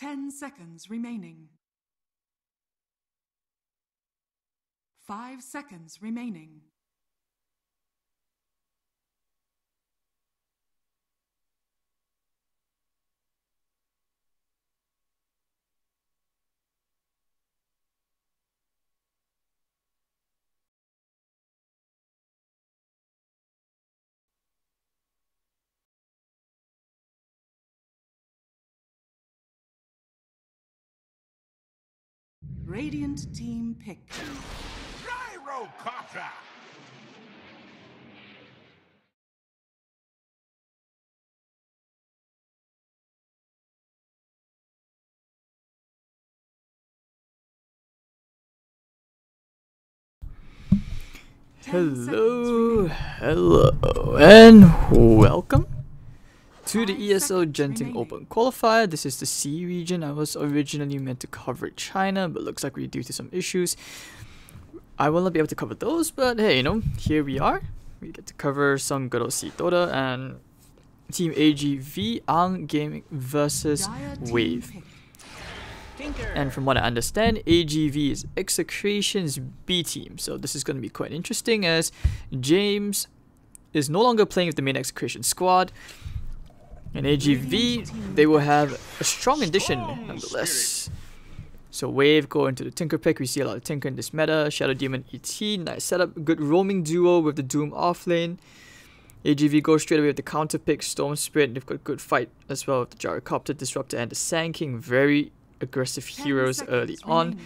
10 seconds remaining. 5 seconds remaining. Radiant team pick. Gyrocopter! Hello, and welcome to the ESL Genting Open Qualifier. This is the C region. I was originally meant to cover China, but looks like we're due to some issues. I will not be able to cover those, but hey, you know, here we are. We get to cover some good old C Dota and Team AGV on Gaming versus Wave. And from what I understand, AGV is Execration's B team, so this is going to be quite interesting as James is no longer playing with the main Execration squad. And AGV, they will have a strong addition nonetheless. So Wave go into the Tinker pick. We see a lot of Tinker in this meta. Shadow Demon ET, nice setup, good roaming duo with the Doom off lane. AGV goes straight away with the counter pick, Storm Spirit. They've got good fight as well with the Gyrocopter, Disruptor, and the Sand King. Very aggressive heroes early on.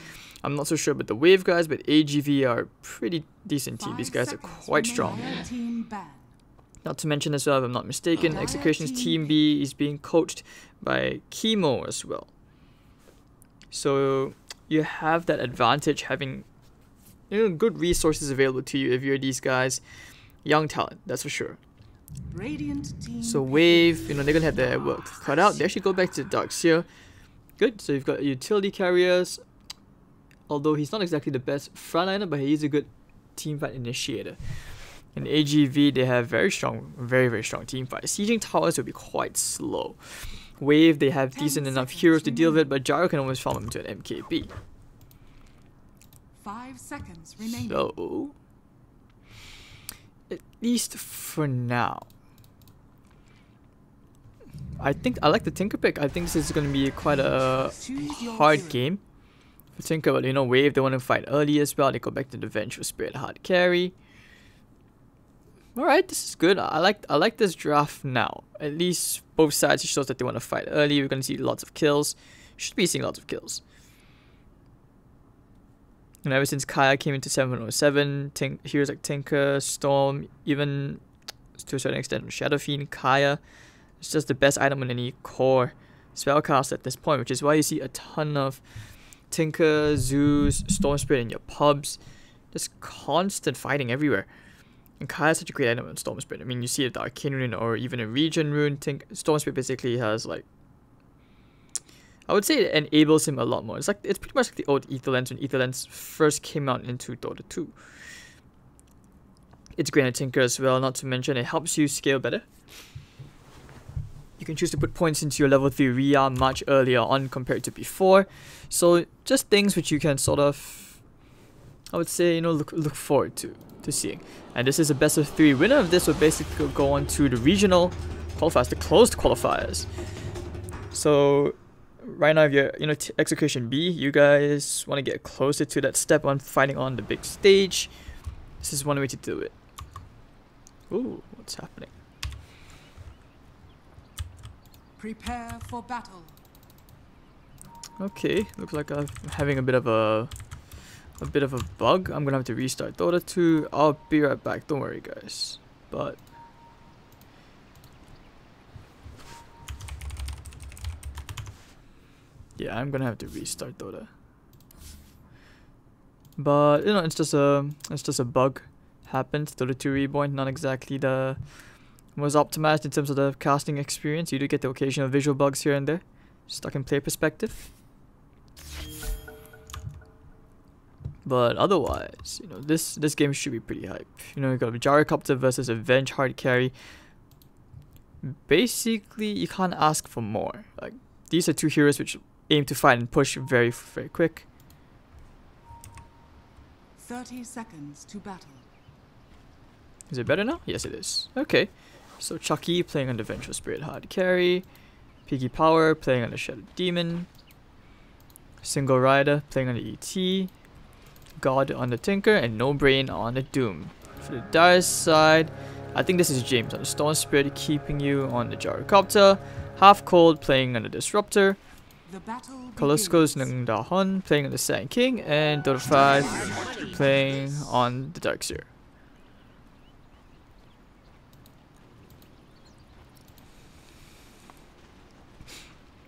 I'm not so sure about the Wave guys, but AGV are a pretty decent team. These guys are quite strong. Not to mention as well, if I'm not mistaken, Execration's Team B is being coached by Chemo as well. So you have that advantage having, you know, good resources available to you if you're these guys. Young talent, that's for sure. So Wave, you know, they're gonna have their work cut out. They actually go back to the Darks here. Good, so you've got utility carriers. Although he's not exactly the best frontliner, but he is a good team fight initiator. In AGV, they have very strong, very strong team fight. Sieging towers will be quite slow. Wave, they have decent enough heroes to deal with it, but Gyro can always farm him to an MKB. 5 seconds remaining. So, at least for now, I think I like the Tinker pick. I think this is going to be quite a hard game for Tinker, but you know, Wave, they want to fight early as well. They go back to the Vengeful Spirit hard carry. Alright, this is good. I like this draft now. At least both sides, it shows that they want to fight early. We're going to see lots of kills. Should be seeing lots of kills. And ever since Kaya came into 707, heroes like Tinker, Storm, even to a certain extent Shadow Fiend, Kaya, it's just the best item on any core spellcast at this point, which is why you see a ton of Tinker, Zeus, Storm Spirit in your pubs. Just constant fighting everywhere. And Kaya is such a great item on Storm Spirit. I mean, you see it with the Arcane Rune or even a Regen Rune. Storm Spirit basically has like, I would say it enables him a lot more. It's pretty much like the old Ether Lens when Ether Lens first came out into Dota 2. It's great at Tinker as well, not to mention it helps you scale better. You can choose to put points into your level 3 Ria much earlier on compared to before. So just things which you can sort of, I would say, you know, look forward to seeing. And this is a best of 3 winner of this will basically go on to the regional qualifiers, the closed qualifiers. So right now, if you're, you know, Execution B, you guys want to get closer to that step on fighting on the big stage. This is one way to do it. Ooh, what's happening? Prepare for battle. Okay, looks like I'm having a bit of a bug. I'm gonna have to restart Dota 2. I'll be right back. Don't worry, guys. But yeah, I'm gonna have to restart Dota. But you know, it's just a bug. Happened. Dota 2 Reborn, not exactly the most optimized in terms of the casting experience. You do get the occasional visual bugs here and there, stuck in player perspective. But otherwise, you know, this game should be pretty hype. You know, you got a Gyrocopter versus a Venge hard carry. Basically, you can't ask for more. Like, these are two heroes which aim to fight and push very, very quick. 30 seconds to battle. Is it better now? Yes, it is. Okay. So Chucky playing on the Vengeful Spirit hard carry. Piggy Power playing on the Shadow Demon. Single Rider playing on the ET. God on the Tinker, and No Brain on the Doom. For the Dire side, I think this is James on the Storm Spirit keeping you on the Gyrocopter. Half Cold playing on the Disruptor. The battle Kaloskos begins. Nung Dahon playing on the Sand King, and Dota 5 playing on the Darkseer.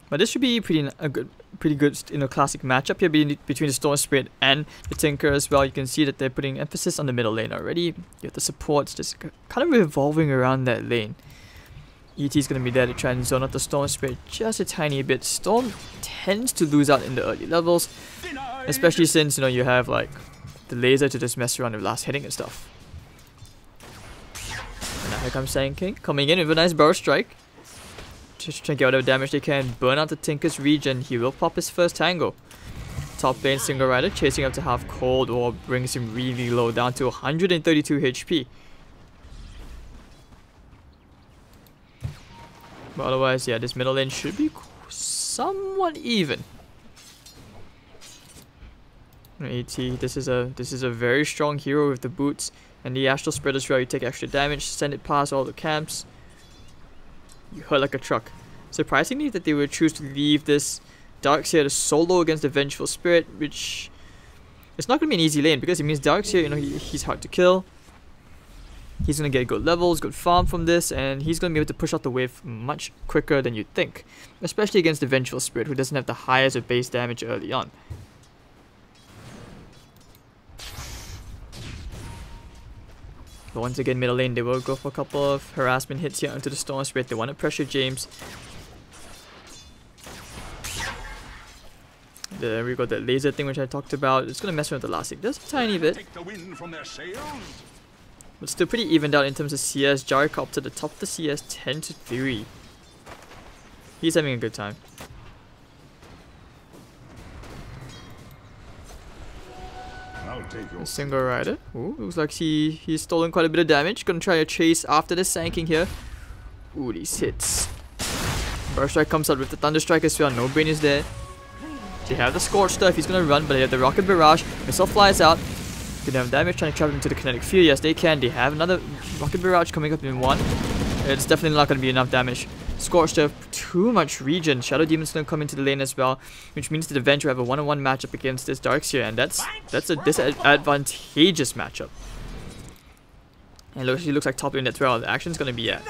But this should be pretty good, classic matchup here between the Storm Spirit and the Tinker as well. You can see that they're putting emphasis on the middle lane already. You have the supports just kind of revolving around that lane. ET is going to be there to try and zone out the Storm Spirit just a tiny bit. Storm tends to lose out in the early levels, especially since you have like the laser to just mess around with last hitting and stuff. And now here comes Sand King coming in with a nice Burrow Strike. Just trying to get whatever damage they can. Burn out the Tinker's regen. He will pop his first tango. Top lane Single Rider chasing up to Half Cold or brings him really low down to 132 HP. But otherwise, yeah, this middle lane should be somewhat even. AT, this is a very strong hero with the boots and the Astral Spread as well. You take extra damage, send it past all the camps. You hurt like a truck. Surprisingly that they would choose to leave this Darkseer to solo against the Vengeful Spirit, which it's not going to be an easy lane because it means Darkseer, he's hard to kill. He's going to get good levels, good farm from this, and he's going to be able to push out the wave much quicker than you'd think. Especially against the Vengeful Spirit, who doesn't have the highest of base damage early on. But once again, middle lane, they will go for a couple of harassment hits here onto the Storm Spirit. They want to pressure James. There we go, that laser thing which I talked about. It's going to mess around with the last hit just a tiny bit. But still pretty evened out in terms of CS. Gyrocopter, the top of the CS, 10-3. He's having a good time. A Single Rider. Ooh, looks like he's stolen quite a bit of damage. Gonna try a chase after the Sanking here. Ooh, these hits. Burst Strike comes out with the Thunder Strike as well. No Brain is there. They have the Scorch stuff. He's gonna run, but they have the Rocket Barrage. Missile flies out. Gonna have damage trying to trap him to the Kinetic Field. Yes, they can. They have another Rocket Barrage coming up in one. It's definitely not gonna be enough damage. Scorch stuff, too much regen. Shadow Demon's gonna come into the lane as well, which means that the Avenger have a 1-on-1 matchup against this Darkseer, and that's a disadvantageous matchup. And it looks like top lane, that's where the action's gonna be at.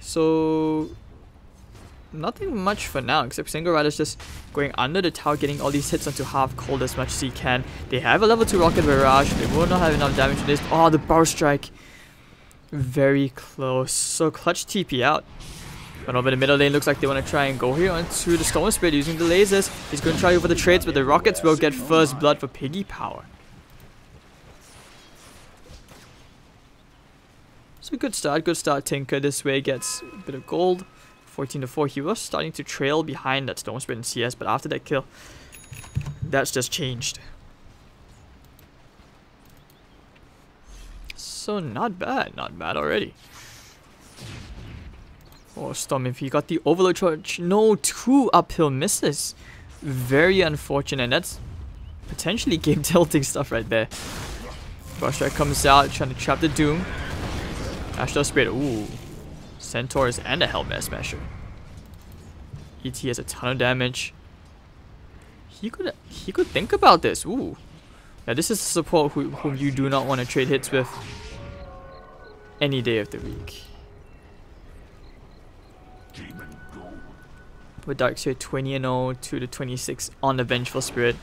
So nothing much for now, except Single Rider's just going under the tower, getting all these hits onto Half Cold as much as he can. They have a level 2 Rocket Barrage. They will not have enough damage for this. Oh, the Burrow Strike. Very close. So clutch TP out. But over the middle lane, looks like they want to try and go here onto the Storm Spirit using the lasers. He's going to try over the trades, but the Rockets will get first blood for Piggy Power. So good start. Tinker this way gets a bit of gold. 14-4. He was starting to trail behind that Storm Spirit in CS, but after that kill, that's just changed. So not bad already. Oh, Storm, if he got the Overload Charge, no, 2 uphill misses. Very unfortunate, and that's potentially game tilting stuff right there. Burst Strike comes out, trying to trap the Doom. Astral Spirit, ooh. Centaurs and a Hellbear Smasher. ET has a ton of damage. He could think about this. Ooh. Yeah, this is a support whom you do not want to trade hits with any day of the week. With Darkseer 20-0 to the 26 on the Vengeful Spirit.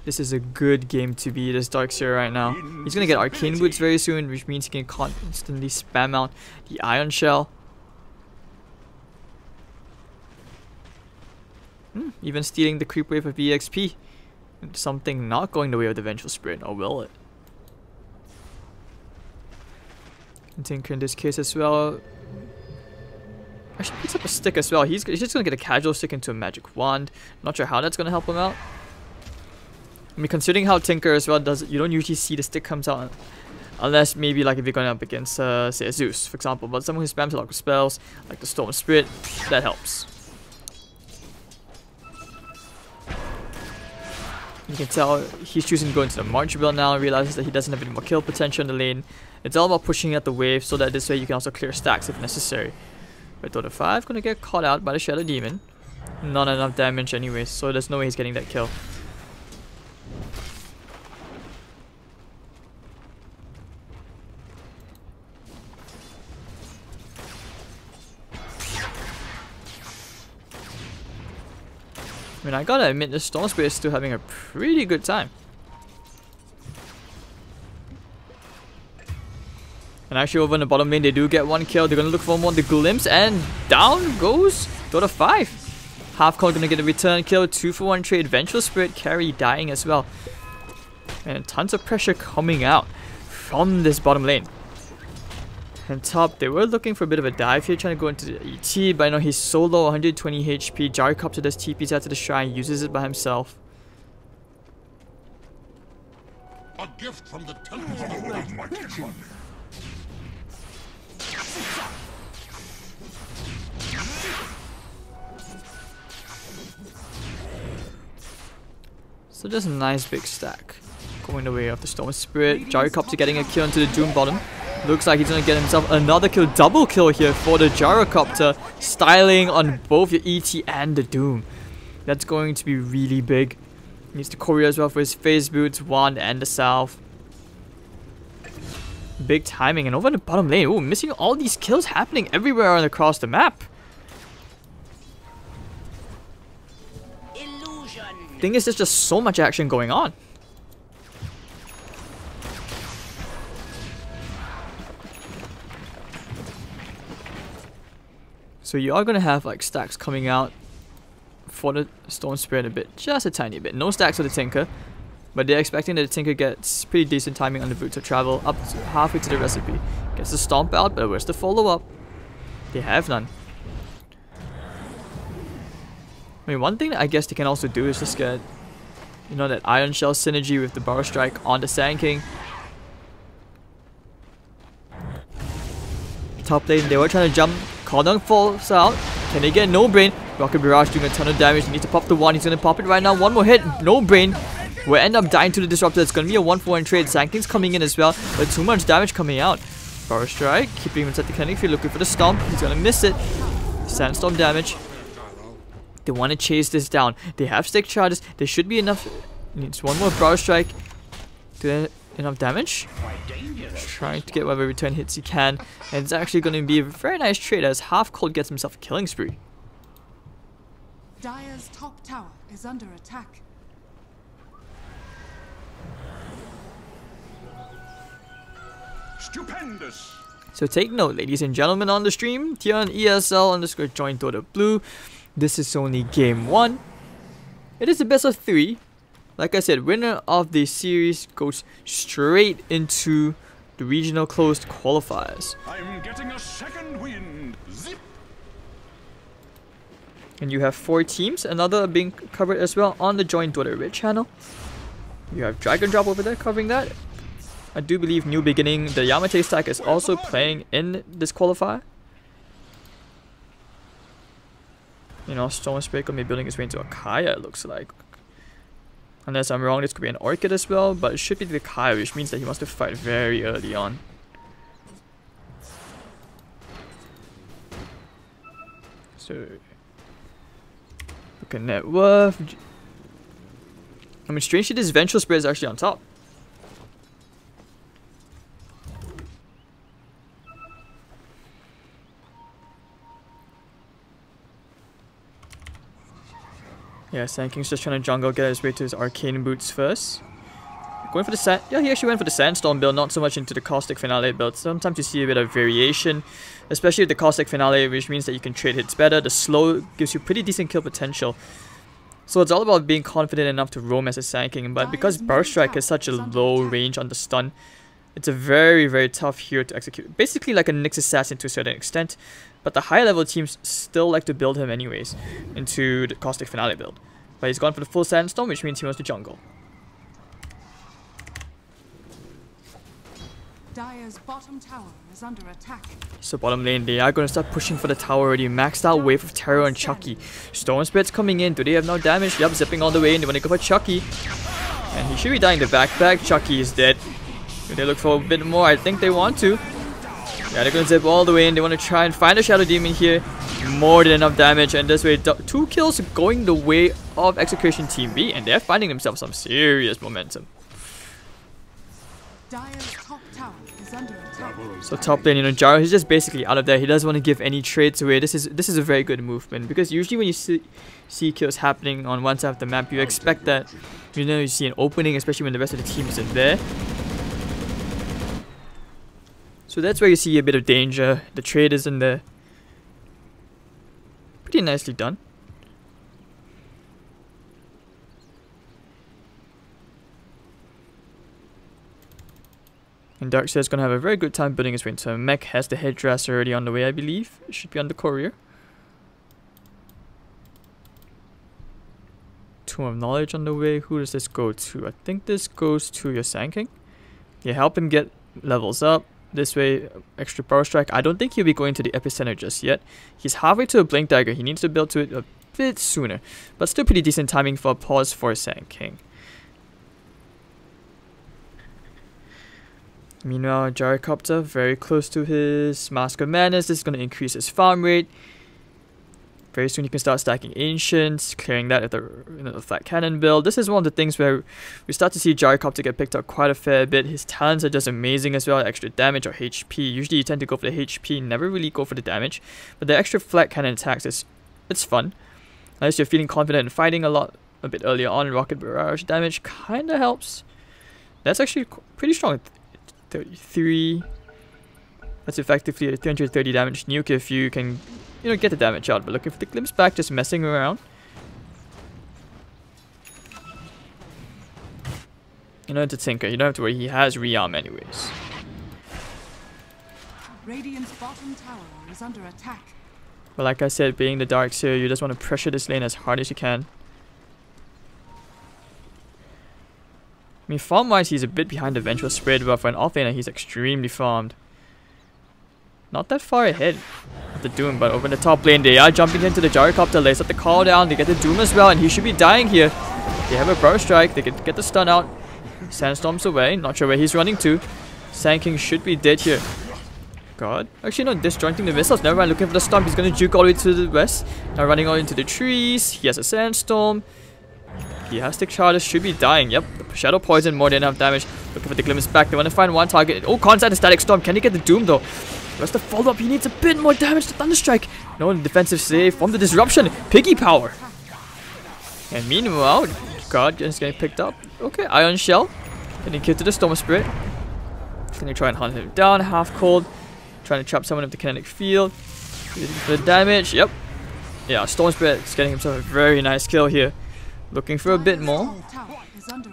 This is a good game to be this Darkseer right now. He's gonna get Arcane Boots very soon, which means he can constantly spam out the Ion Shell. even stealing the creep wave of EXP. Something not going the way of the Vengeful Spirit, or will it? And Tinker in this case as well. Actually picks up a stick as well. He's just gonna get a casual stick into a magic wand. Not sure how that's gonna help him out. I mean, considering how Tinker as well does, you don't usually see the stick comes out unless maybe like if you're going up against say a Zeus, for example. But someone who spams a lot of spells, like the Storm Spirit, that helps. You can tell he's choosing to go into the March build now and realizes that he doesn't have any more kill potential in the lane. It's all about pushing out the wave so that this way you can also clear stacks if necessary. But Dota 5 gonna get caught out by the Shadow Demon. Not enough damage anyways, so there's no way he's getting that kill. I mean, I gotta admit, the Storm Spirit is still having a pretty good time. And actually over in the bottom lane, they do get one kill. They're gonna look for more the glimpse, and down goes Dota 5. Half Cold gonna get a return kill, 2-for-1 trade, Vengeful Spirit carry dying as well. And tons of pressure coming out from this bottom lane. And top, they were looking for a bit of a dive here, trying to go into the ET, but I know he's so low, 120 HP. Gyrocopter does TPs out to the shrine, uses it by himself. A gift from the temples of the Almighty One. So just a nice big stack going the way of the Storm Spirit. Gyrocopter getting a kill into the Doom bottom. Looks like he's gonna get himself another kill, double kill here for the Gyrocopter, styling on both your ET and the Doom. That's going to be really big. He needs the courier as well for his phase boots, wand, and the salve. Big timing, and over in the bottom lane, ooh, missing all these kills happening everywhere and across the map. Thing is, there's just so much action going on. So you are going to have like stacks coming out for the Storm Spirit a bit, just a tiny bit. No stacks for the Tinker, but they're expecting that the Tinker gets pretty decent timing on the Boots of Travel up to halfway to the recipe. Gets the Stomp out, but where's the follow-up? They have none. I mean, one thing that I guess they can also do is just get, you know, that Iron Shell synergy with the Burrow Strike on the Sand King. Top lane, they were trying to jump. Cardon falls out. Can they get No Brain? Rocket Barrage doing a ton of damage. He needs to pop the one. He's gonna pop it right now. One more hit. No Brain will end up dying to the Disruptor. It's gonna be a 1-for-1 trade. Sand King's coming in as well, but too much damage coming out. Burrow Strike, keeping him inside the kinetic field, looking for the Stomp. He's gonna miss it. Sandstorm damage. They want to chase this down. They have stick charges. There should be enough. Needs one more Burrow Strike to enough damage. Trying to get whatever return hits he can. And it's actually going to be a very nice trade as Half Cold gets himself a killing spree. Dire's top tower is under attack. Stupendous. So take note, ladies and gentlemen, on the stream, here on ESL_join Dota Blue. This is only game 1. It is the best of 3. Like I said, winner of the series goes straight into the regional closed qualifiers. I'm getting a second wind. Zip. And you have 4 teams, another being covered as well on the Join Dota Red channel. You have Dragon Drop over there covering that. I do believe New Beginning, the Yamate stack, is also playing in this qualifier. You know, Storm Spirit could be building his way into a Kaya, it looks like. Unless I'm wrong, this could be an Orchid as well, but it should be the Kaya, which means that he wants to fight very early on. So, look at net worth. I mean, strangely, this Vengeful Spirit is actually on top. Yeah, Sand King's just trying to jungle, get his way to his Arcane Boots first. Going for the sand. Yeah, he actually went for the Sandstorm build, not so much into the Caustic Finale build. Sometimes you see a bit of variation, especially with the Caustic Finale, which means that you can trade hits better. The slow gives you pretty decent kill potential. So it's all about being confident enough to roam as a Sand King, but because Burst Strike has such a low range on the stun, it's a very, very tough hero to execute. Basically like a Nyx Assassin to a certain extent, but the high level teams still like to build him anyways into the Caustic Finale build. But he's gone for the full Sandstorm, which means he wants to jungle. Dire's bottom tower is under attack. So bottom lane, they are going to start pushing for the tower already. Maxed out wave of Terror and Chucky. Storm Spirit's coming in. Do they have no damage? Yup, zipping all the way in. They want to go for Chucky. And he should be dying the backpack. Chucky is dead. Do they look for a bit more? I think they want to. Yeah, they're going to zip all the way in. They want to try and find a Shadow Demon here. More than enough damage. And this way, 2 kills going the way of Execution Team B. And they're finding themselves some serious momentum. Dire's top tower is under attack. So top lane, Jaro, he's just basically out of there. He doesn't want to give any trades away. This is a very good movement, because usually when you see kills happening on one side of the map, you expect that, you see an opening, especially when the rest of the team isn't there. So that's where you see a bit of danger. The trade isn't there. Pretty nicely done. And Darkseer is going to have a very good time building his way into a mech. Has the headdress already on the way, I believe. It should be on the courier. Tomb of Knowledge on the way. Who does this go to? I think this goes to your Sand King. Yeah, help him get levels up. This way, extra power strike. I don't think he'll be going to the epicenter just yet. He's halfway to a Blink Dagger. He needs to build to it a bit sooner. But still pretty decent timing for a pause for Sand King. Meanwhile, Gyrocopter very close to his Mask of Madness. This is going to increase his farm rate. Very soon you can start stacking Ancients, clearing that with the Flat Cannon build. This is one of the things where we start to see Gyrocopter get picked up quite a fair bit. His talents are just amazing as well, extra damage or HP. Usually you tend to go for the HP, never really go for the damage. But the extra Flat Cannon attacks, it's fun. Unless you're feeling confident in fighting a bit earlier on, Rocket Barrage damage kinda helps. That's actually pretty strong. 33. That's effectively a 330 damage nuke if you can, get the damage out. But looking for the glimpse back, just messing around. To tinker. You don't have to worry. He has rearm anyways. Radiant's bottom tower is under attack. But like I said, being the Darkseer, you just want to pressure this lane as hard as you can. I mean, farm-wise, he's a bit behind the Vengeful Spirit, but for an offlaner, he's extremely farmed. Not that far ahead of the Doom, but over in the top lane, they are jumping into the Gyrocopter, lays up the call down, they get the Doom as well, and he should be dying here. They have a Burst Strike, they can get the stun out. Sandstorm's away, not sure where he's running to. Sand King should be dead here. God. Actually, no, disjointing the missiles. Never mind, looking for the stomp. He's going to juke all the way to the west. Now running all into the trees. He has a Sandstorm. He has Stick Charges, should be dying. Yep, the Shadow Poison, more than enough damage. Looking for the Glimpse back. They want to find one target. Oh, Concept and Static Storm. Can he get the Doom though? Where's the follow up? He needs a bit more damage to Thunderstrike. No defensive save from the Disruption. Piggy Power. And meanwhile, God is getting picked up. Okay, Ion Shell. Getting killed to the Storm Spirit. Gonna try and hunt him down. Half cold. Trying to trap someone of the Kinetic Field. The damage. Yep. Yeah, Storm Spirit's getting himself a very nice kill here. Looking for a bit more.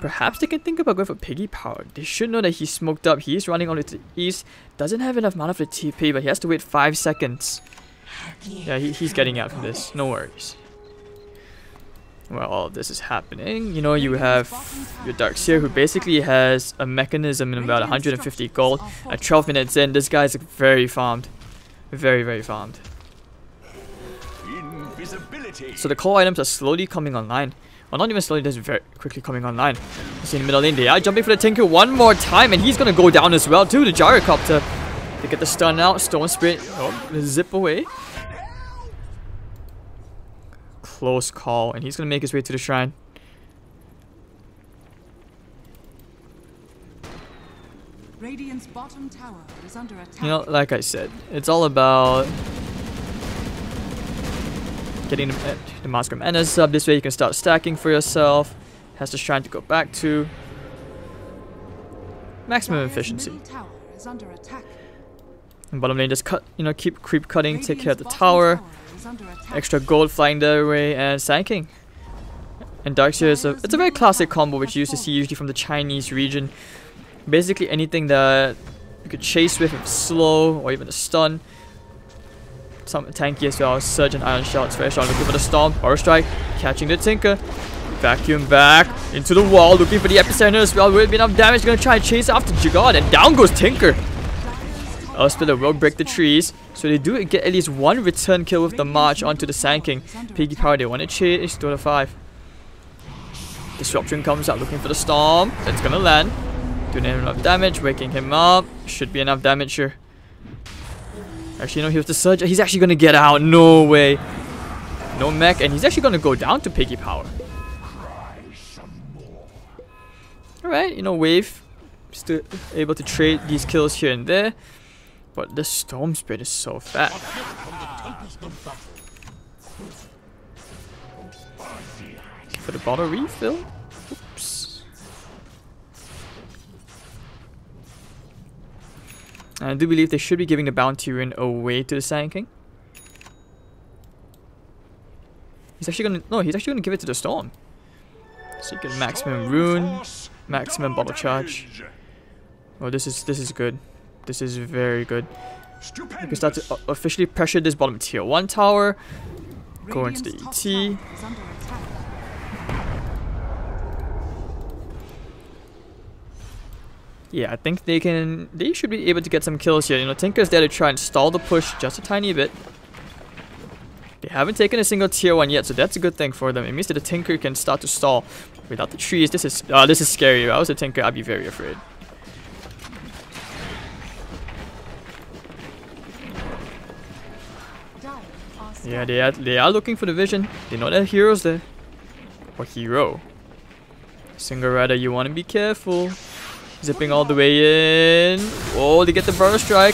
Perhaps they can think about going for Piggy Power. They should know that he's smoked up. He's running on to the east. Doesn't have enough mana for the TP, but he has to wait 5 seconds. Yeah, he's getting out from this. No worries. While all of this is happening, you have your Darkseer, who basically has a mechanism in about 150 gold. At 12 minutes in, this guy's very farmed. Very, very farmed. So the core items are slowly coming online. Well, not even slowly, just very quickly coming online. You see in the middle lane, they are jumping for the Tinker one more time, and he's gonna go down as well too. The Gyrocopter. They get the stun out. Storm Spirit. Oh, zip away. Close call, and he's gonna make his way to the shrine. Radiant's bottom tower is under attack. Like I said, it's all about getting the Mask of Madness up. This way you can start stacking for yourself. Has the shrine to go back to. Maximum efficiency. And bottom lane just cut, keep creep cutting, take care of the tower. Extra gold flying their way, and Sand King And Darkseer is it's a very classic combo which you used to see usually from the Chinese region. Basically anything that you could chase with slow or even a stun. Some tanky as well. Surge and Iron Shell. It's very strong. Looking for the Storm. Aura Strike. Catching the Tinker. Vacuum back into the wall. Looking for the epicenter as well. Will it be enough damage? Gonna try and chase after Jagad. And down goes Tinker. Splitter will break the trees. So they do get at least one return kill with the march onto the Sand King. Piggy Power. They want to chase Dota 5. Disruption comes out. Looking for the Storm. That's gonna land. Doing enough damage. Waking him up. Should be enough damage here. Actually, no, he was the Surge. He's actually gonna get out. No way. No mech. And he's actually gonna go down to Piggy Power. Alright, you know, Wave still able to trade these kills here and there. But the Storm Spirit is so fat. For the bottle refill. Oops. I do believe they should be giving the Bounty Rune away to the Sand King. He's actually gonna give it to the Storm. So you get maximum rune, maximum bottle charge. Oh, this is good. This is very good. You can start to officially pressure this bottom tier 1 tower. Go into the ET. Yeah, I think they should be able to get some kills here. You know, Tinker's there to try and stall the push just a tiny bit. They haven't taken a single tier 1 yet, so that's a good thing for them. It means that the Tinker can start to stall without the trees. This is scary. If I was a Tinker, I'd be very afraid. Yeah, they are looking for the vision. They know that hero's there. Or hero. Single Rider, you want to be careful. Zipping all the way in. Oh, they get the Burrow Strike.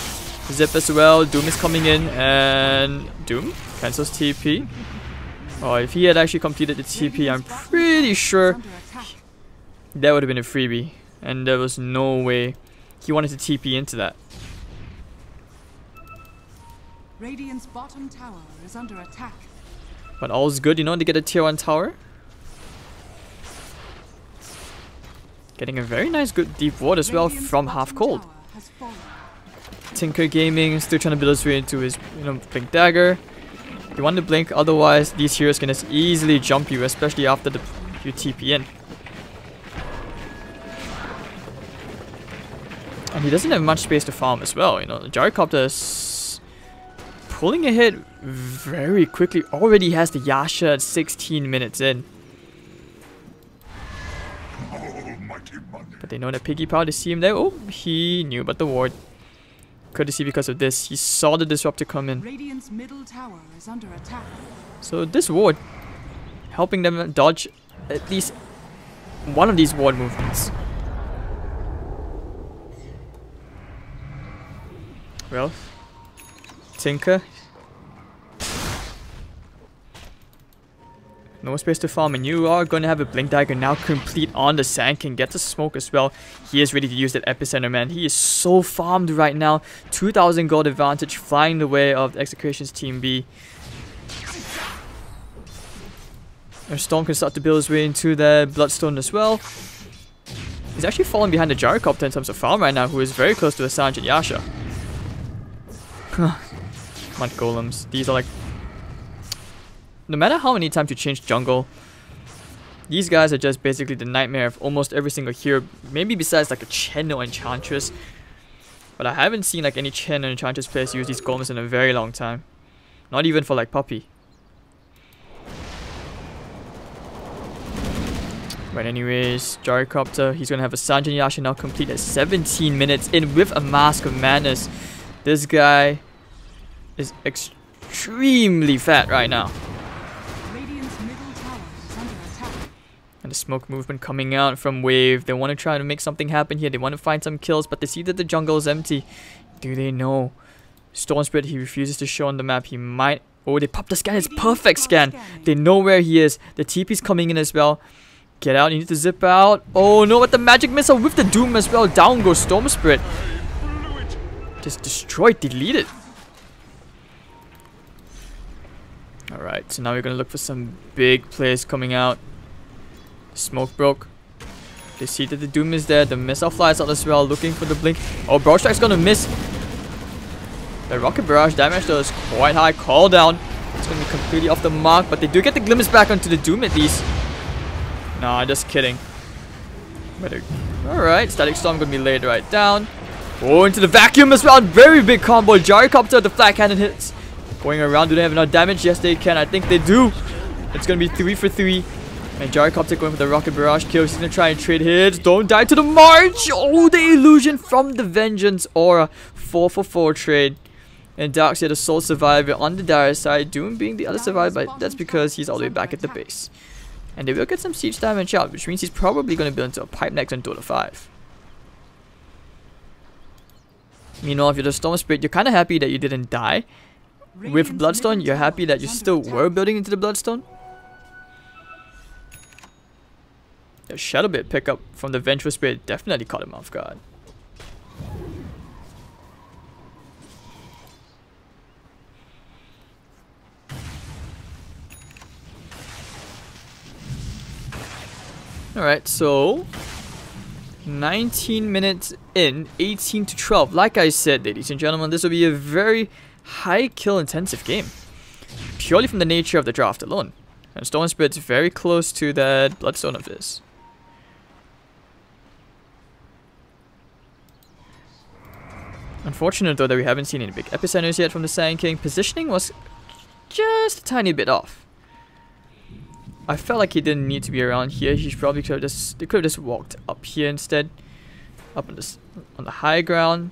Zip as well. Doom is coming in. And Doom cancels TP. Oh, if he had actually completed the TP, I'm pretty sure that would have been a freebie. And there was no way he wanted to TP into that. Radiant's bottom tower is under attack. But all's good, you know, they get a tier 1 tower. Getting a very nice good deep ward as well from Half Cold. Tinker Gaming still trying to build his way into his, you know, Blink Dagger. You want to blink, otherwise these heroes can just easily jump you, especially after you TP in. And he doesn't have much space to farm as well, you know. The Gyrocopter is pulling ahead very quickly. Already has the Yasha at 16 minutes in. But they know that Piggy Power, they see him there. Oh, he knew about the ward. Courtesy because of this. He saw the Disruptor come in. Radiant's middle tower is under attack. So this ward helping them dodge at least one of these ward movements. Well, Tinker. No space to farm, and you are going to have a Blink Dagger now complete on the Sand King. Gets a smoke as well. He is ready to use that epicenter, man. He is so farmed right now. 2,000 gold advantage, flying the way of the Execution's Team B. And Storm can start to build his way into the Bloodstone as well. He's actually falling behind the Gyrocopter in terms of farm right now, who is very close to the Sanj and Yasha. Mud Golems. These are like... No matter how many times you change jungle, these guys are just basically the nightmare of almost every single hero. Maybe besides like a Chen or Enchantress. But I haven't seen like any Chen or Enchantress players use these golems in a very long time. Not even for like Puppy. But anyways, Gyrocopter, he's gonna have a Sanjin Yasha now complete at 17 minutes in with a Mask of Madness. This guy is extremely fat right now. And the smoke movement coming out from Wave. They want to try to make something happen here. They want to find some kills, but they see that the jungle is empty. Do they know? Storm Spirit, he refuses to show on the map. He might... Oh, they popped the scan. It's perfect scan. They know where he is. The TP's coming in as well. Get out. You need to zip out. Oh no, with the magic missile with the Doom as well. Down goes Storm Spirit. Just destroyed, deleted. Alright, so now we're going to look for some big plays coming out. Smoke broke. They see that the Doom is there. The missile flies out as well, looking for the blink. Oh, Barrage Strike's gonna miss. The Rocket Barrage damage though is quite high. Call down. It's gonna be completely off the mark, but they do get the glimmers back onto the Doom at least. Nah, just kidding. Alright, Static Storm gonna be laid right down. Oh, into the vacuum as well. Very big combo. Gyrocopter, the flat cannon hits. Going around, do they have enough damage? Yes, they can. I think they do. It's gonna be 3 for 3. And Gyrocopter going for the Rocket Barrage kills. He's gonna try and trade hits. Don't die to the March. Oh, the illusion from the Vengeance Aura. 4 for 4 trade. And Darkseid, the sole survivor on the dire side. Doom being the other survivor, but that's because he's all the way back at the base. And they will get some siege damage out, which means he's probably going to build into a pipe next on Dota 5. Meanwhile, if you're the Storm Spirit, you're kind of happy that you didn't die. With Bloodstone, you're happy that you still were building into the Bloodstone. The Shadow Bit pickup from the Vengeful Spirit definitely caught him off guard. Alright, so 19 minutes in, 18 to 12. Like I said, ladies and gentlemen, this will be a very high kill intensive game. Purely from the nature of the draft alone. And Storm Spirit's very close to that Bloodstone of this. Unfortunate though that we haven't seen any big epicenters yet from the Sand King. Positioning was just a tiny bit off. I felt like he didn't need to be around here. He probably could have just, they could have just walked up here instead, up on the high ground.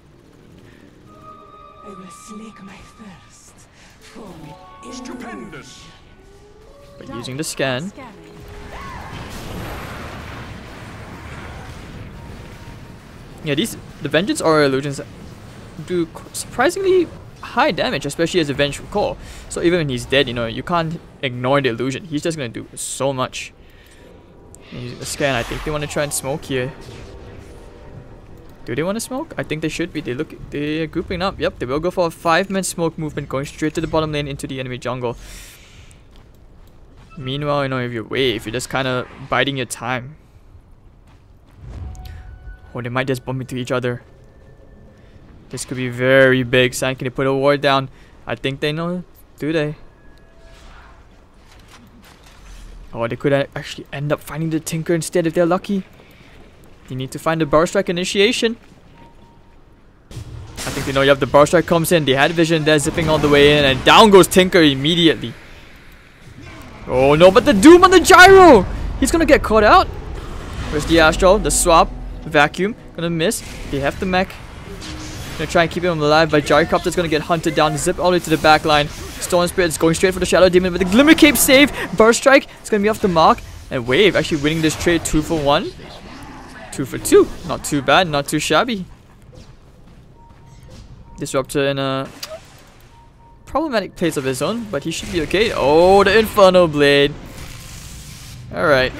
I will slake my thirst for Stupendous. But using the scan, yeah, the Vengeance Aura illusions do surprisingly high damage, especially as a Vengeful Core. So even when he's dead, you know, you can't ignore the illusion. He's just gonna do so much. And using the scan, I think they want to try and smoke here. Do they want to smoke? I think they should be. They're grouping up. Yep, they will go for a 5-man smoke movement, going straight to the bottom lane into the enemy jungle. Meanwhile, you know, if you're just kind of biding your time. Or they might just bump into each other. This could be very big. Sand, can they put a ward down? I think they know. Do they? Oh, they could actually end up finding the Tinker instead if they're lucky. You need to find the Bar Strike initiation. I think they know you have the Bar Strike comes in. They had vision there, zipping all the way in, and down goes Tinker immediately. Oh no, but the Doom on the gyro! He's gonna get caught out. Where's the Astral? The swap. Vacuum. Gonna miss. They have the mech. Gonna try and keep him alive, but Gyrocopter's gonna get hunted down. Zip all the way to the back line. Storm Spirit's going straight for the Shadow Demon with the Glimmer Cape save. Burst Strike. It's gonna be off the mark. And Wave actually winning this trade 2 for 1. 2 for 2. Not too bad. Not too shabby. Disruptor in a problematic place of his own, but he should be okay. Oh, the Inferno Blade. Alright.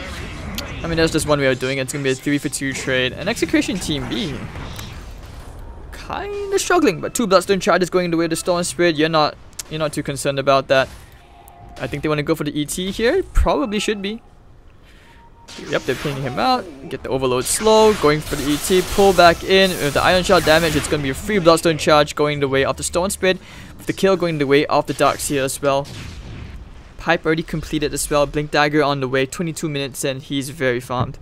I mean, there's just one way of doing it. It's gonna be a 3 for 2 trade. And Execration Team B. Kinda struggling, but 2 Bloodstone charges going the way of the Storm Spirit. You're not too concerned about that. I think they want to go for the ET here. Probably should be. Yep, they're pinging him out. Get the overload slow. Going for the ET. Pull back in. With the Iron Shot damage, it's going to be a free Bloodstone charge going the way of the Storm Spirit. With the kill going the way of the Darkseer as well. Pipe already completed as well. Blink Dagger on the way. 22 minutes and he's very farmed.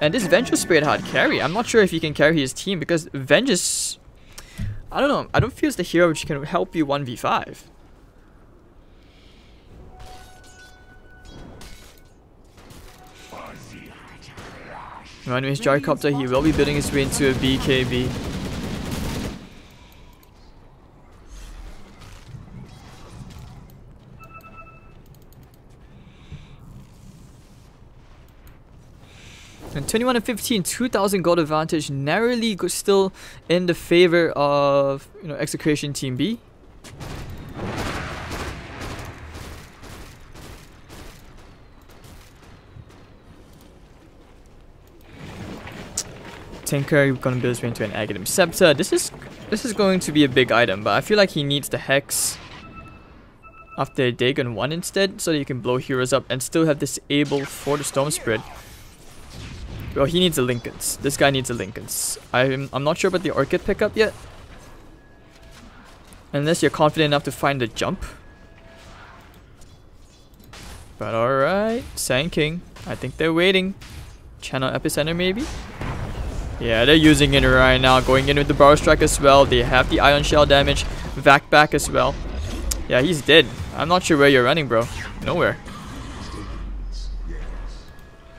And this Vengeful Spirit hard carry. I'm not sure if he can carry his team because Vengeance, I don't know. I don't feel it's the hero which can help you 1v5. Anyways, Gyrocopter, he will be building his way into a BKB. And 21 and 15, 2,000 gold advantage, narrowly still in the favor of, you know, Execration Team B. Tinker gonna build his way into an Aghanim Scepter. This is going to be a big item, but I feel like he needs the Hex. after Dagon 1 instead, so that you can blow heroes up and still have disable for the Storm Spirit. Well, he needs a Lincolns. This guy needs a Lincolns. I'm not sure about the Orchid pickup yet. Unless you're confident enough to find the jump. But alright, Sand King. I think they're waiting. Channel Epicenter maybe? Yeah, they're using it right now. Going in with the Barrow Strike as well. They have the Ion Shell damage. Vac back as well. Yeah, he's dead. I'm not sure where you're running, bro. Nowhere.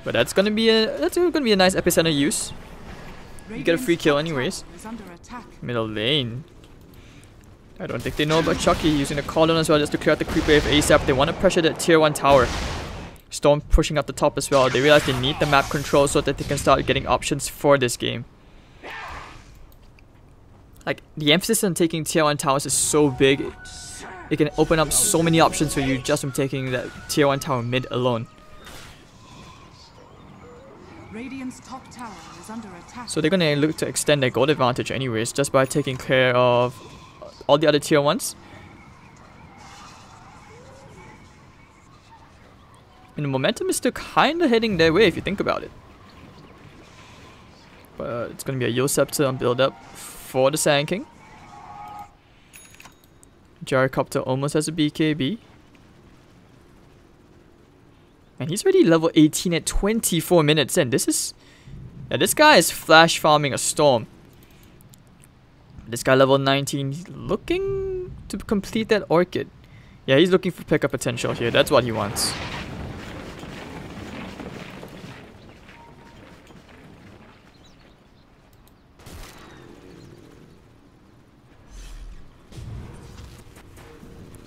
But that's gonna be a nice Epicenter use. You get a free kill anyways. Middle lane. I don't think they know about Chucky using the cooldown as well just to clear out the creep wave ASAP. They want to pressure that tier 1 tower. Storm pushing up the top as well. They realize they need the map control so that they can start getting options for this game. Like, the emphasis on taking tier 1 towers is so big. It can open up so many options for you just from taking that tier 1 tower mid alone. Radiant's top tower is under attack. So they're gonna look to extend their gold advantage anyways, just by taking care of all the other tier 1s. And the momentum is still kinda heading their way if you think about it. But it's gonna be a Yield Scepter on build up for the Sand King. Gyrocopter almost has a BKB. And he's already level 18 at 24 minutes in. This guy is flash farming a Storm. This guy level 19, he's looking to complete that Orchid. Yeah, he's looking for pickup potential here. That's what he wants.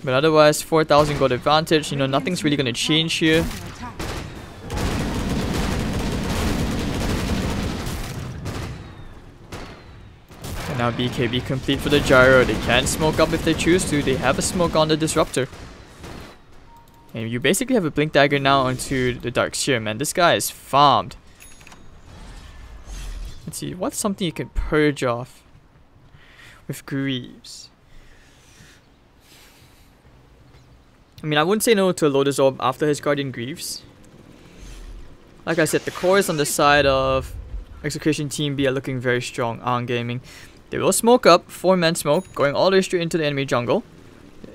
But otherwise, 4,000 gold advantage. You know, nothing's really going to change here. And now BKB complete for the Gyro. They can smoke up if they choose to. They have a smoke on the Disruptor. And you basically have a Blink Dagger now onto the Dark Seer, man. This guy is farmed. Let's see, what's something you can purge off with Greaves? I mean, I wouldn't say no to a Lotus Orb after his Guardian Greaves. Like I said, the cores on the side of Execution Team B are looking very strong on gaming. They will smoke up, 4-man smoke, going all the way straight into the enemy jungle.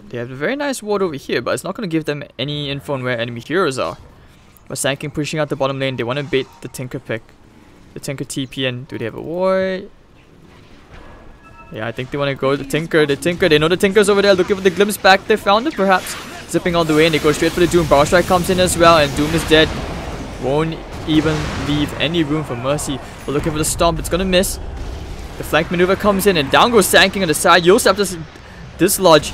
They have a very nice ward over here, but it's not going to give them any info on where enemy heroes are. But Sand King pushing out the bottom lane, they want to bait the Tinker pick. The Tinker TP in. Do they have a ward? Yeah, I think they want to go to the Tinker. The Tinker, they know the Tinker's over there looking for the glimpse back. They found it perhaps. Zipping all the way and they go straight for the Doom. Barrow Strike comes in as well and Doom is dead. Won't even leave any room for Mercy. We're looking for the Stomp. It's gonna miss. The flank maneuver comes in and down goes Sand King on the side. Yield Scepter dislodge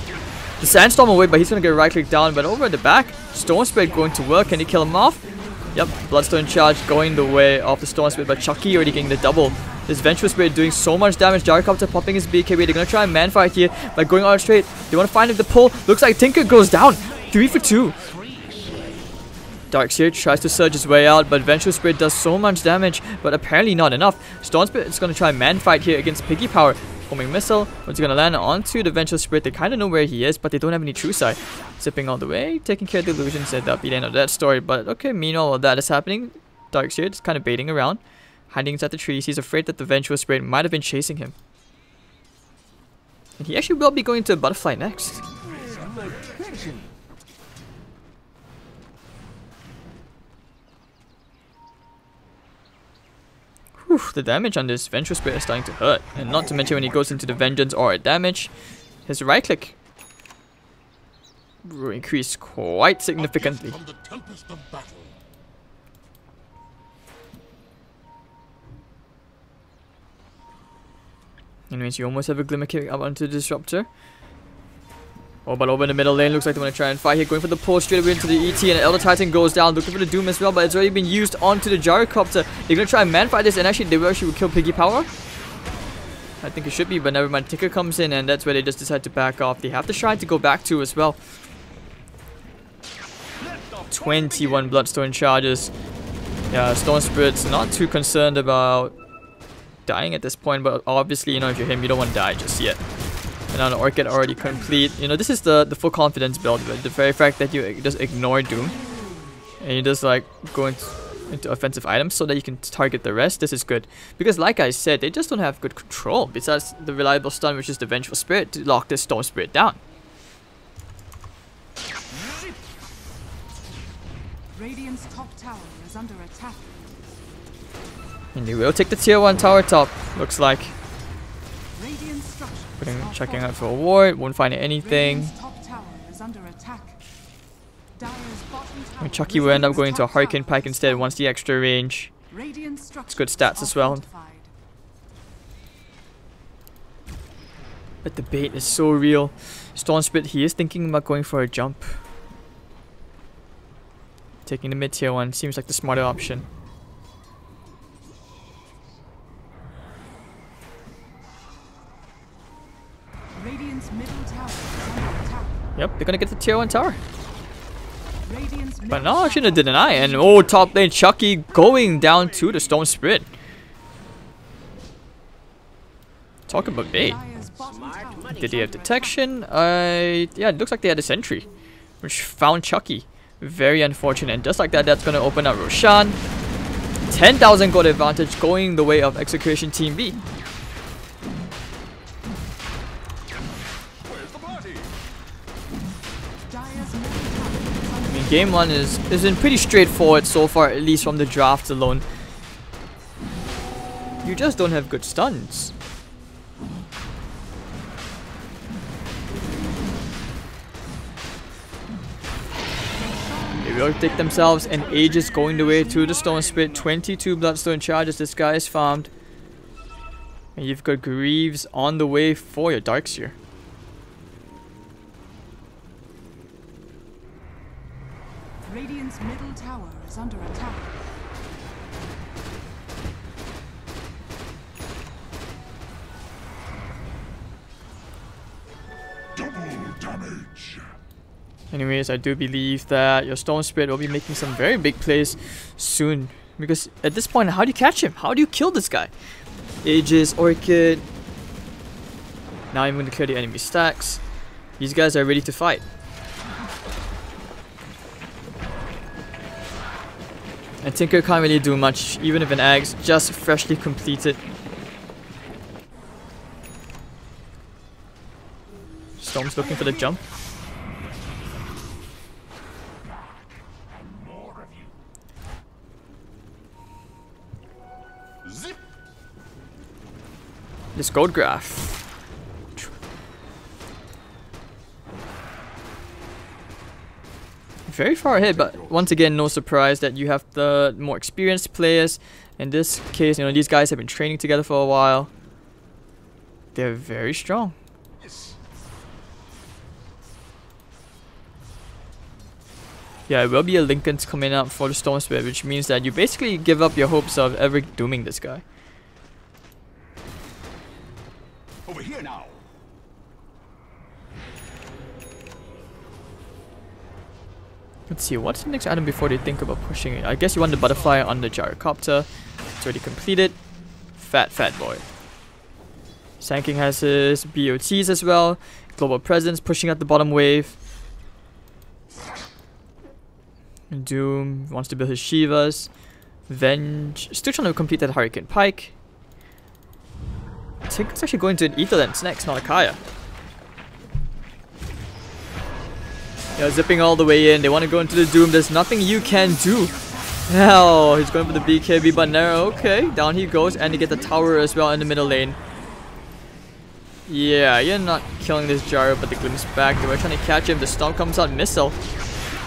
the Sandstorm away, but he's gonna get right click down. But over at the back, Storm Spirit going to work. Can he kill him off? Yep, Bloodstone Charge going the way of the Storm Spirit, but Chucky already getting the double. This Vengeful Spirit doing so much damage. Gyrocopter popping his BKB. They're gonna try and man fight here by going out straight. They want to find him the pull. Looks like Tinker goes down. 3 for 2. Darkseer tries to surge his way out, but Vengeful Spirit does so much damage, but apparently not enough. Storm Spirit is gonna try and man fight here against Piggy Power. Homing missile. It's gonna land onto the Vengeful Spirit. They kind of know where he is, but they don't have any true sight. Zipping all the way, taking care of the illusions, and that'll be the end of that story. But okay, meanwhile, while that is happening, Darkseer is kind of baiting around. Hiding inside the trees. He's afraid that the Vengeful Spirit might have been chasing him. And he actually will be going to Butterfly next. Whew, the damage on this Vengeful Spirit is starting to hurt. And not to mention when he goes into the Vengeance or damage, his right click will increase quite significantly. From the tempest of battle. Anyways, you almost have a Glimmer kick up onto the Disruptor. Oh, but over in the middle lane, looks like they want to try and fight here. Going for the pull straight away into the ET, and the Elder Titan goes down. Looking for the Doom as well, but it's already been used onto the Gyrocopter. They're going to try and man fight this, and actually, they will actually kill Piggy Power. I think it should be, but never mind. Tinker comes in, and that's where they just decide to back off. They have the Shrine to go back to as well. 21 Bloodstone charges. Yeah, Storm Spirit's not too concerned about dying at this point, but obviously, you know, if you're him, you don't want to die just yet. And now the Orchid already complete. You know, this is the full confidence build, but the very fact that you just ignore Doom and you just like go into offensive items so that you can target the rest, this is good. Because like I said, they just don't have good control besides the reliable stun, which is the Vengeful Spirit, to lock this Storm Spirit down. Radiant's top tower is under attack. And they will take the tier 1 tower top, looks like. Radiant structures are Checking out fortified. for a ward, won't find anything. Radiant's top tower is under attack. Dire's bottom tower And Chucky will end up Radiant's going to a top Hurricane tower Pike is instead fortified. once the extra range. Radiant structures good stats are as well. fortified. But the bait is so real. Storm Spirit, he is thinking about going for a jump. Taking the mid tier 1 seems like the smarter option. Radiant's middle tower is under attack. Yep, they're gonna get the tier 1 tower. Radiant's But middle no, I shouldn't tower deny. And oh, top lane Chucky going down to the Storm Spirit. Talk about bait. Dire's bottom tower Did is he have under detection? Yeah, it looks like they had a sentry, which found Chucky. Very unfortunate. And just like that, that's gonna open up Roshan. 10,000 gold advantage going the way of Execution Team B. Dire's middle tower is under I mean, game 1 is been pretty straightforward so far, at least from the drafts alone. You just don't have good stuns. They will take themselves and Aegis going the way to the Stone Spirit. 22 Bloodstone charges this guy is farmed. And you've got Greaves on the way for your Darkseer. Radiant's middle tower is under attack. Double damage. Anyways, I do believe that your Stone Spirit will be making some very big plays soon. Because at this point, how do you catch him? How do you kill this guy? Aegis, Orchid. Now I'm going to clear the enemy stacks. These guys are ready to fight. And Tinker can't really do much, even if an Axe just freshly completed. Storm's looking for the jump. Zip. This gold graph. Very far ahead, but once again, no surprise that you have the more experienced players. In this case, you know, these guys have been training together for a while. They're very strong. Yeah, it will be a Lincoln's coming up for the Storm Spirit, which means that you basically give up your hopes of ever dooming this guy. Over here now. Let's see, what's the next item before they think about pushing it? I guess you want the butterfly on the gyrocopter. It's already completed. Fat boy. Sanking has his BOTs as well. Global presence pushing out the bottom wave. Doom wants to build his Shivas. Venge still trying to complete that Hurricane Pike. Tinker's actually going to an Ether Lens next, not a Kaya. Yeah, zipping all the way in. They want to go into the Doom. There's nothing you can do. Hell, he's going for the BKB, but no. Okay, down he goes, and they get the tower as well in the middle lane. Yeah, you're not killing this Gyro, but the glimpse back. They were trying to catch him. The Storm comes out, missile.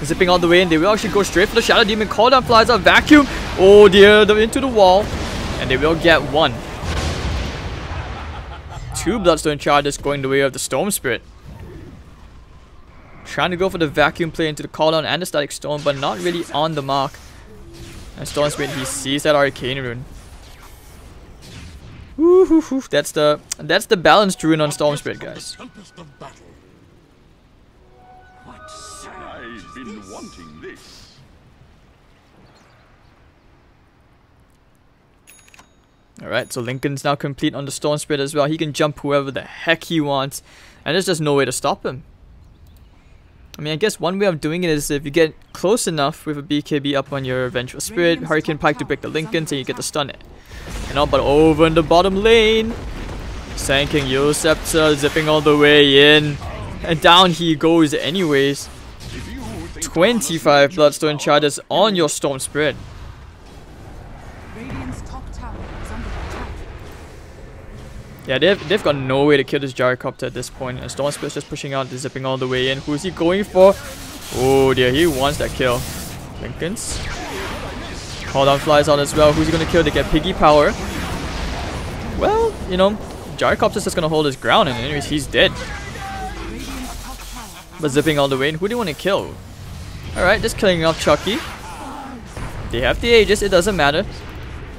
Zipping all the way in. They will actually go straight for the Shadow Demon. Call down, flies out, vacuum. Oh dear, they're into the wall. And they will get one. 2 Bloodstone charges going the way of the Storm Spirit. Trying to go for the vacuum play into the cooldown and the static storm, but not really on the mark. And Storm Spirit, he sees that arcane rune. Woohoo! That's the balanced rune on Storm Spirit, guys. Tempest of battle. I've been wanting this. Alright, so Lincoln's now complete on the Storm Spirit as well. He can jump whoever the heck he wants. And there's just no way to stop him. I mean, I guess one way of doing it is if you get close enough with a BKB up on your Vengeful Spirit, Hurricane Pike to break the Lincolns, and you get to stun it. You know, but over in the bottom lane, Sanking Scepter, zipping all the way in. And down he goes anyways. 25 Bloodstone charges on your Storm Spirit. Radiant's top tower is under attack. Yeah, they've got no way to kill this Gyrocopter at this point. And Storm Spirit's just pushing out, zipping all the way in. Who's he going for? Oh dear, he wants that kill. Lincolns. Hold on, flies out as well. Who's he gonna kill to get Piggy power? Well, you know, Gyrocopter's just gonna hold his ground, and anyways, he's dead. But zipping all the way in. Who do you want to kill? Alright, just killing off Chucky. They have the Aegis, it doesn't matter.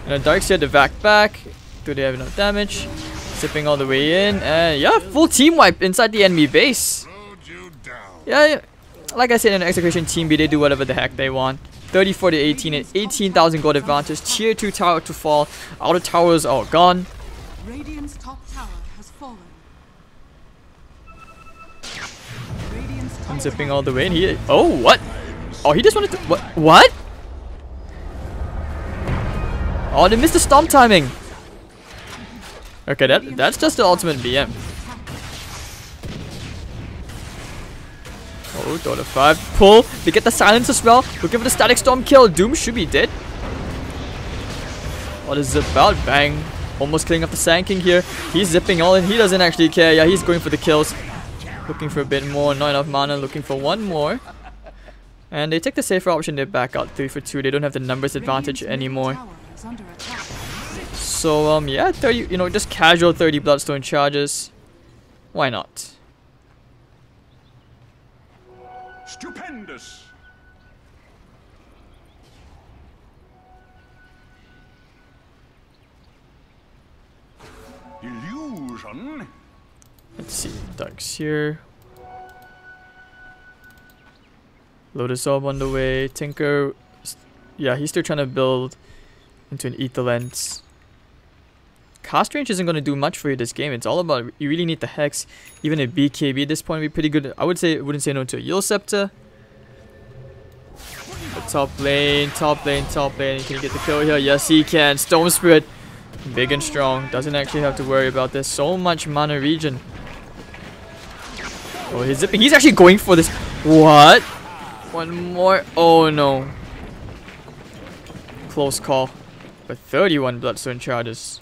And the Darkseer to vac back. Do they have enough damage? Zipping all the way in. And yeah, full team wipe inside the enemy base. Yeah, like I said in the Execution Team B, they do whatever the heck they want. 34 to 18 and 18,000 gold advantage. Tier 2 tower to fall. Outer towers are gone. Radiant's top tower has fallen. Radiant's top Zipping all the way in. He. Oh, what? Oh, he just wanted to. What? Oh, they missed the stomp timing. Okay, that's just the ultimate BM. Oh, Dota 5. Pull. They get the silence as well. Looking for the static storm kill. Doom should be dead. What is zip out? Bang. Almost killing off the Sand King here. He's zipping all in. He doesn't actually care. Yeah, he's going for the kills. Looking for a bit more. Not enough mana. Looking for one more. And they take the safer option. They back out 3 for 2. They don't have the numbers advantage anymore. So, yeah, 30, you know, just casual 30 Bloodstone charges. Why not? Stupendous. Illusion. Let's see. Dark's here. Lotus Orb on the way. Tinker. Yeah, he's still trying to build into an Ether Lens. Cast range isn't going to do much for you this game. It's all about, you really need the Hex. Even a BKB at this point would be pretty good. I would say, wouldn't say no to a Yule Scepter. But top lane. Can he get the kill here? Yes, he can. Storm Spirit. Big and strong. Doesn't actually have to worry about this. So much mana regen. Oh, he's zipping. He's actually going for this. What? One more. Oh, no. Close call. But 31 Bloodstone charges.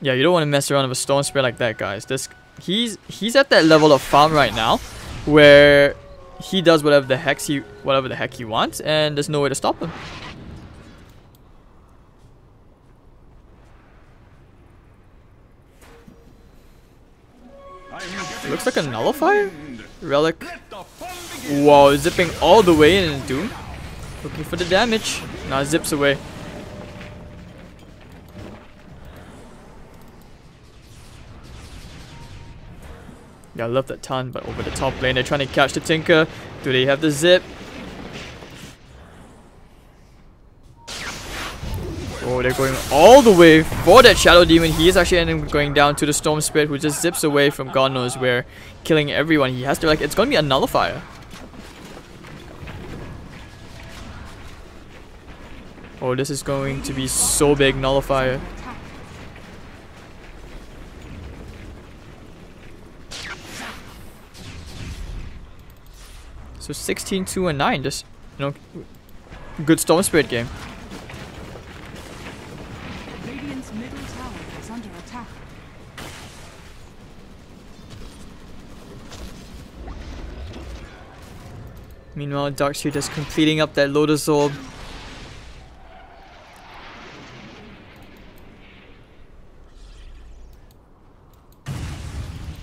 Yeah, you don't want to mess around with a Storm Spirit like that, guys. He's at that level of farm right now where he does whatever the heck he wants, and there's no way to stop him. Looks like a nullifier? Relic. Whoa, zipping all the way in Doom. Looking for the damage. Now zips away. Yeah, I love that ton, but over the top lane, they're trying to catch the Tinker. Do they have the zip? Oh, they're going all the way for that Shadow Demon. He is actually ending up going down to the Storm Spirit, who just zips away from God knows where, killing everyone. He has to, like, it's going to be a nullifier. Oh, this is going to be so big, nullifier. So 16, 2, and 9. Just, you know, good Storm Spirit game. Radiant's middle tower is under attack. Meanwhile, Darkseer just completing up that Lotus Orb.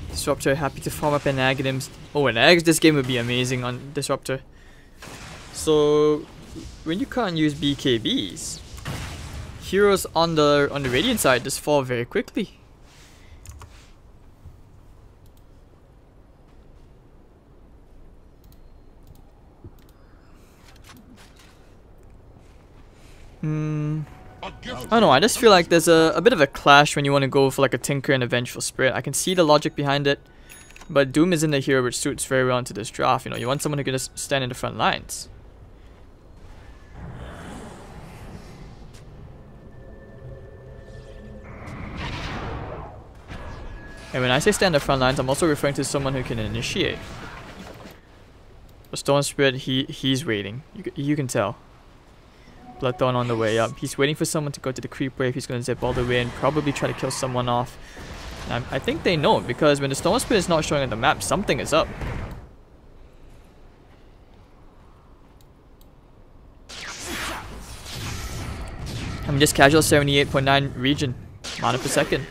Disruptor happy to farm up an Aghanim's. Oh, an Ags, this game would be amazing on Disruptor. So, when you can't use BKBs, heroes on the Radiant side just fall very quickly. A gift. I don't know, I just feel like there's a bit of a clash when you want to go for like a Tinker and a Vengeful Spirit. I can see the logic behind it, but Doom isn't a hero which suits very well into this draft. You know, you want someone who can just stand in the front lines. And when I say stand in the front lines, I'm also referring to someone who can initiate. The Storm Spirit, he's waiting. You can tell. Bloodthorn on the way up. He's waiting for someone to go to the creep wave. He's going to zip all the way and probably try to kill someone off. And I think they know, because when the Storm Spirit is not showing on the map, something is up. I'm just casual 78.9 region. Mana per second.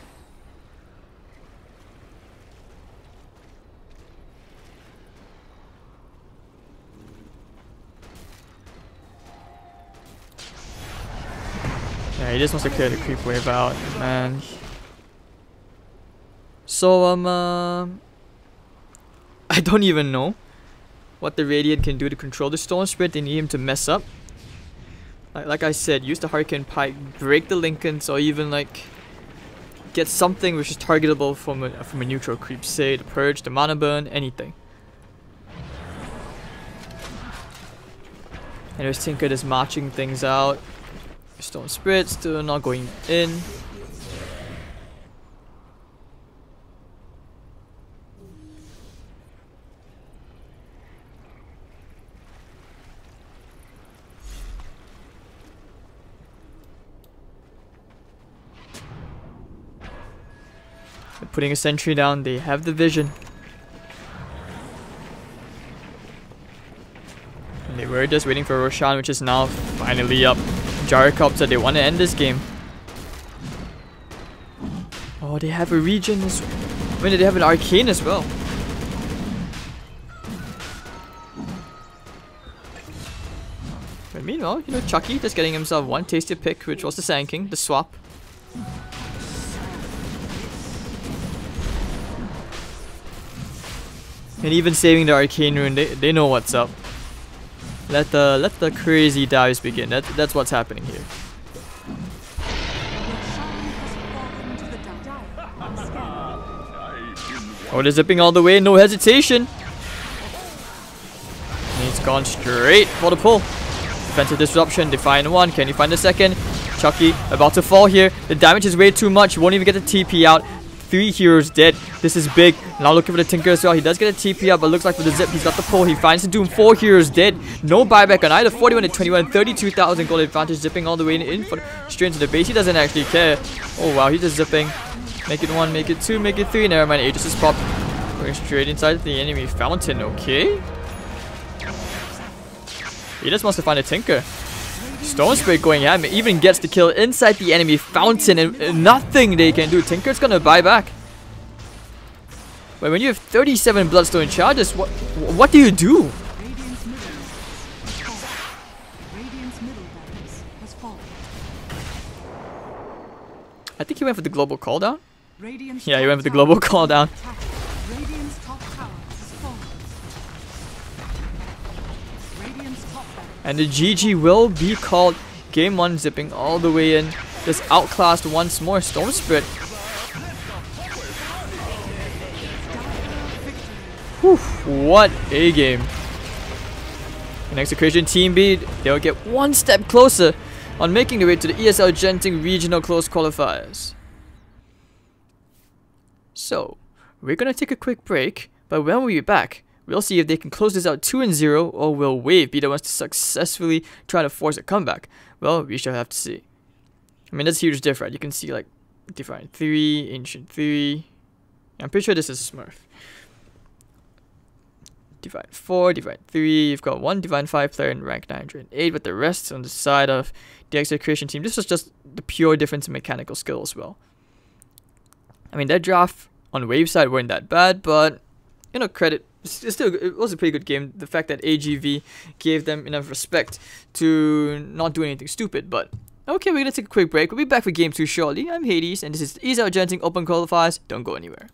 Yeah, he just wants to clear the creep wave out, man. So, I don't even know what the Radiant can do to control the Storm Spirit. They need him to mess up. Like I said, use the Hurricane Pike, break the Lincolns, or even like get something which is targetable from a neutral creep. Say the Purge, the Mana Burn, anything. And there's Tinker just marching things out. Storm Spirit still not going in. They're putting a sentry down. They have the vision. And they were just waiting for Roshan, which is now finally up. Jarikop said they want to end this game. Oh, they have a region as well. I mean, they have an arcane as well. But meanwhile, you know, Chucky just getting himself one tasty pick, which was the Sand King, the swap. And even saving the arcane rune, they know what's up. Let the crazy dives begin. That's what's happening here. Oh, they're zipping all the way, no hesitation. And he's gone straight for the pull. Defensive disruption, Defiant 1. Can he find the second? Chucky about to fall here. The damage is way too much. He won't even get the TP out. 3 heroes dead. This is big. Now looking for the Tinker as well. He does get a TP up, but looks like for the zip, he's got the pull. He finds the Doom. 4 heroes dead. No buyback on either. 41 to 21. 32,000 gold advantage. Zipping all the way in for straight into the base. He doesn't actually care. Oh wow, he's just zipping. Make it 1, make it 2, make it 3. Never mind. Aegis is popped. Going straight inside the enemy fountain. Okay. He just wants to find a Tinker. Storm Spirit going at him, even gets the kill inside the enemy fountain, and nothing they can do. Tinker's gonna buy back. But when you have 37 Bloodstone charges, what do you do? I think he went for the global call down. Yeah, he went for the global call down. And the GG will be called. Game 1 zipping all the way in. Just outclassed once more. Storm Spirit. Whew, what a game. And Execration Team B, they'll get one step closer on making their way to the ESL Genting Regional Close Qualifiers. So, we're gonna take a quick break, but when we be back, we'll see if they can close this out 2-0, or will Wave be the ones to successfully try to force a comeback. Well, we shall have to see. I mean, that's a huge difference. You can see like Divine 3, Ancient 3. I'm pretty sure this is Smurf. Divine 4, Divine 3. You've got one Divine 5 player in rank 908, but the rest on the side of the Execration team. This was just the pure difference in mechanical skill as well. I mean, their draft on Wave side weren't that bad, but you know, credit. It was a pretty good game. The fact that AGV gave them enough respect to not do anything stupid. But okay, we're gonna take a quick break. We'll be back for game 2 shortly. I'm Hades, and this is ESL Genting Open Qualifiers. Don't go anywhere.